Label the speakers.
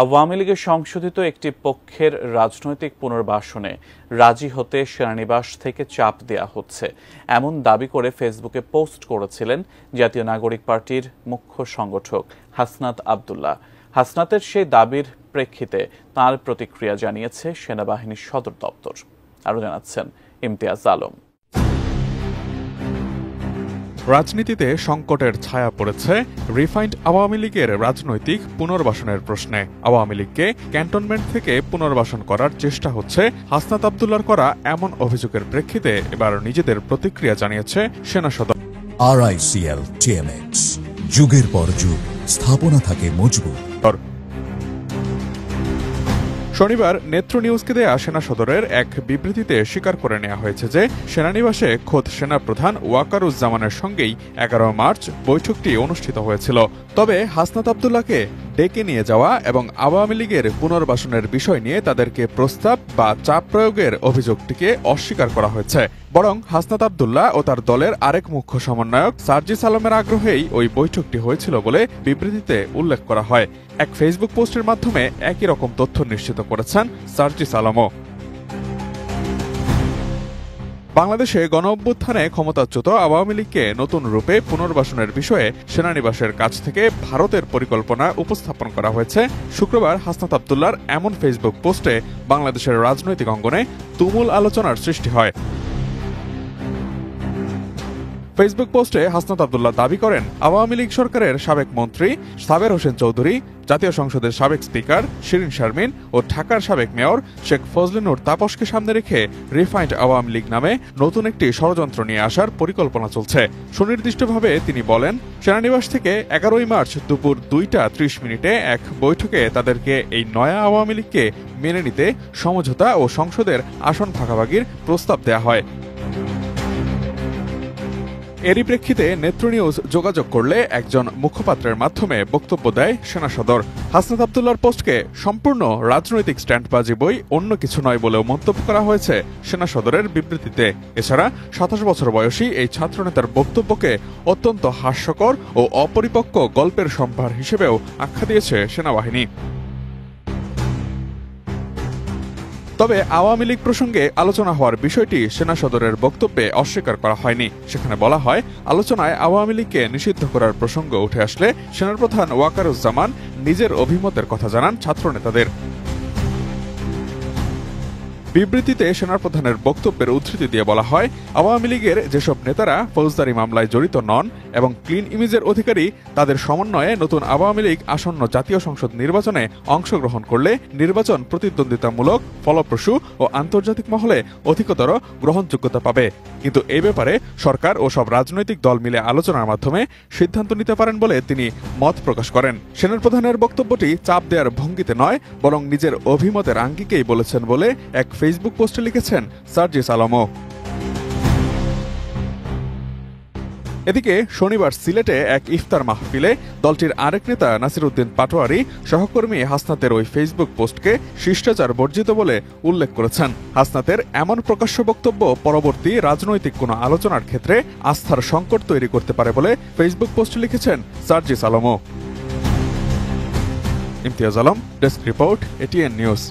Speaker 1: আওয়ামী লীগের সংশোধিত একটি পক্ষের রাজনৈতিক পুনর্বাসনে রাজি হতে সেনানিবাস থেকে চাপ দেয়া হচ্ছে এমন দাবি করে ফেসবুকে পোস্ট করেছিলেন জাতীয় নাগরিক পার্টির মুখ্য সংগঠক হাসনাত আব্দুল্লাহ। হাসনাতের সেই দাবির প্রেক্ষিতে তাঁর প্রতিক্রিয়া জানিয়েছে সেনাবাহিনীর সদর দপ্তর। আরও জানাচ্ছেন ইমতিয়াজ আলম।
Speaker 2: রাজনীতিতে সংকটের ছায়া পড়েছে রিফাইন্ড আওয়ামী লীগের রাজনৈতিক পুনর্বাসনের প্রশ্নে। আওয়ামী লীগকে ক্যান্টনমেন্ট থেকে পুনর্বাসন করার চেষ্টা হচ্ছে হাসনাত আব্দুল্লাহর করা এমন অভিযোগের প্রেক্ষিতে এবার নিজেদের প্রতিক্রিয়া জানিয়েছে সেনা সদর।
Speaker 3: RICL TMX, যুগের পর যুগ স্থাপনা থাকে মজবুত।
Speaker 2: শনিবার নেত্র নিউজকে দেয়া সেনা সদরের এক বিবৃতিতে স্বীকার করে নেওয়া হয়েছে যে সেনানিবাসে খোদ সেনাপ্রধান ওয়াকারুজ্জামানের সঙ্গেই 11 মার্চ বৈঠকটি অনুষ্ঠিত হয়েছিল। তবে হাসনাত আব্দুল্লাহকে ডেকে নিয়ে যাওয়া এবং আওয়ামী লীগের পুনর্বাসনের বিষয় নিয়ে তাদেরকে প্রস্তাব বা চাপ প্রয়োগের অভিযোগটিকে অস্বীকার করা হয়েছে। বরং হাসনাত আব্দুল্লাহ ও তার দলের আরেক মুখ্য সমন্বয়ক সার্জিস আলমের আগ্রহেই ওই বৈঠকটি হয়েছিল বলে বিবৃতিতে উল্লেখ করা হয়। এক ফেসবুক পোস্টের মাধ্যমে একই রকম তথ্য নিশ্চিত করেছেন সার্জিস আলমও। বাংলাদেশে গণঅভ্যুত্থানে ক্ষমতাচ্যুত আওয়ামী লীগকে নতুন রূপে পুনর্বাসনের বিষয়ে সেনানিবাসের কাছ থেকে ভারতের পরিকল্পনা উপস্থাপন করা হয়েছে। শুক্রবার হাসনাত আব্দুল্লাহর এমন ফেসবুক পোস্টে বাংলাদেশের রাজনৈতিক অঙ্গনে তুমুল আলোচনার সৃষ্টি হয়। ফেসবুক পোস্টে হাসনাত আব্দুল্লাহ দাবি করেন, আওয়ামী লীগ সরকারের সাবেক মন্ত্রী সাবের হোসেন চৌধুরী, জাতীয় সংসদের সাবেক স্পিকার শিরিন শারমিন ও ঢাকার সাবেক মেয়র শেখ ফজলিনুর তাপসকে সামনে রেখে রিফাইন্ড আওয়ামী লীগ নামে নতুন একটি ষড়যন্ত্র নিয়ে আসার পরিকল্পনা চলছে। সুনির্দিষ্টভাবে তিনি বলেন, সেনানিবাস থেকে 11 মার্চ দুপুর 2টা 30 এক বৈঠকে তাদেরকে এই নয়া আওয়ামী লীগকে মেনে নিতে সমঝোতা ও সংসদের আসন ভাগাভাগির প্রস্তাব দেয়া হয়। এরই প্রেক্ষিতে নেত্র নিউজ যোগাযোগ করলে একজন মুখপাত্রের মাধ্যমে বক্তব্য দেয় সেনা সদর। হাসনাত আব্দুল্লাহর পোস্টকে সম্পূর্ণ রাজনৈতিক স্ট্যান্ডবাজি বই, অন্য কিছু নয় বলেও মন্তব্য করা হয়েছে সেনা সদরের বিবৃতিতে। এছাড়া 27 বছর বয়সী এই ছাত্রনেতার বক্তব্যকে অত্যন্ত হাস্যকর ও অপরিপক্ক গল্পের সম্ভার হিসেবেও আখ্যা দিয়েছে সেনাবাহিনী। তবে আওয়ামী লীগ প্রসঙ্গে আলোচনা হওয়ার বিষয়টি সেনা সদরের বক্তব্যে অস্বীকার করা হয়নি। সেখানে বলা হয়, আলোচনায় আওয়ামী লীগকে নিষিদ্ধ করার প্রসঙ্গ উঠে আসলে সেনাপ্রধান ওয়াকারুজ্জামান নিজের অভিমতের কথা জানান ছাত্রনেতাদের। বিবৃতিতে সেনাপ্রধানের বক্তব্যের উদ্ধৃতি দিয়ে বলা হয়, আওয়ামী লীগের যেসব নেতারা ফৌজদারি মামলায় জড়িত নন এবং ক্লিন ইমেজের অধিকারী, তাদের সমন্বয়ে নতুন আওয়ামী লীগ আসন্ন জাতীয় সংসদ নির্বাচনে অংশগ্রহণ করলে নির্বাচন প্রতিদ্বন্দ্বিতামূলক, ফলপ্রসূ ও আন্তর্জাতিক মহলে অধিকতর গ্রহণযোগ্যতা পাবে। কিন্তু এই ব্যাপারে সরকার ও সব রাজনৈতিক দল মিলে আলোচনার মাধ্যমে সিদ্ধান্ত নিতে পারেন বলে তিনি মত প্রকাশ করেন। সেনাপ্রধানের বক্তব্যটি চাপ দেওয়ার ভঙ্গিতে নয়, বরং নিজের অভিমতের আঙ্গিকেই বলেছেন বলে এক ফেসবুক পোস্টে লিখেছেন সার্জিস আলমও। এদিকে শনিবার সিলেটে এক ইফতার মাহফিলে দলটির আরেক নেতা নাসিরউদ্দিন পাটোয়ারি সহকর্মী হাসনাতের ওই ফেসবুক পোস্টকে শিষ্টাচার বর্জিত বলে উল্লেখ করেছেন। হাসনাতের এমন প্রকাশ্য বক্তব্য পরবর্তী রাজনৈতিক কোনো আলোচনার ক্ষেত্রে আস্থার সংকট তৈরি করতে পারে বলে ফেসবুক পোস্টে লিখেছেন সার্জিস আলমও। Imtiaz Alam, desk report, ATN news.